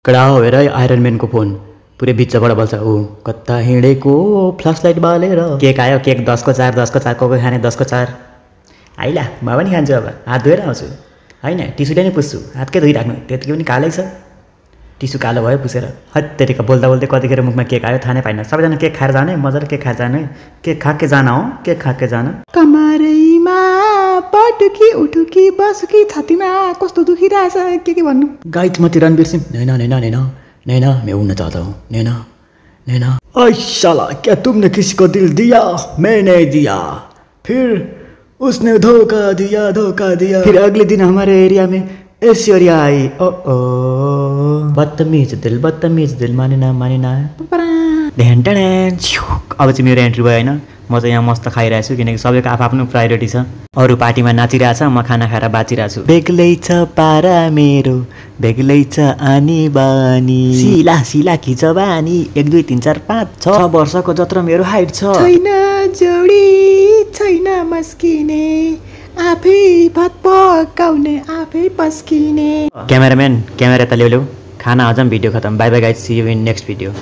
कडा हो हेर आइरन म्यानको फोन पुरै बिचबाट बल्छ ऊ कता हिँडेको फ्ल्यास लाइट बालेर केक आयो केक 10 को 4 10 को 4 को खाने 10 को 4 आइला म पनि खान्छु अब हात धोएर आउँछु हैन टिस्युले नै पुस्छु हातकै धोइराख्नु त्यतिकै पनि कालै छ टिस्यु कालो भयो पुसेर हत्तेरीका बोल्दा बोल्दै कतिखेर मुखमा केक आयो थाहा नै पाइन सबैजना केक खाएर जाने मजाले केक खाएर जाने केक खाके जान हो केक खाके जान कमरैमा पटुकी उठुकी बसुकी छातीमा कस्तो दुखिरहेछ के भन्नु गाइज म रणवीर सिंह नैना नैना नैना नैना मैं उड़ना चाहता हूँ नैना नैना ओए साला क्या तुमने किसी को दिल दिया मैंने दिया फिर उसने धोखा दिया फिर अगले दिन हमारे एरिया में ऐश्वर्या आई ओ बदतमीज दिल मानेना ढ्यान अब चाहिँ मेरो एन्ट्री भयो हैन म चाहिँ यहाँ मस्त खाइरहेको छु किनकि सबैको आफ्नो प्रायोरिटी छ अरू पार्टीमा नाचिरहेछ म खाना खाएर बाँचिरहेको छु बेग्लै छ पारा मेरो बेग्लै छ आनी बानी सिला खिच बानी 1 2 3 4 5 6 वर्षको जत्रो मेरो हाइट छ छैन जोडी छैन मस्किने आफै भात पकाउने आफै पस्किने क्यामेराम्यान क्यामेरा त ल्याऊ खाना हजम भिडियो खतम bye bye guys see you in next video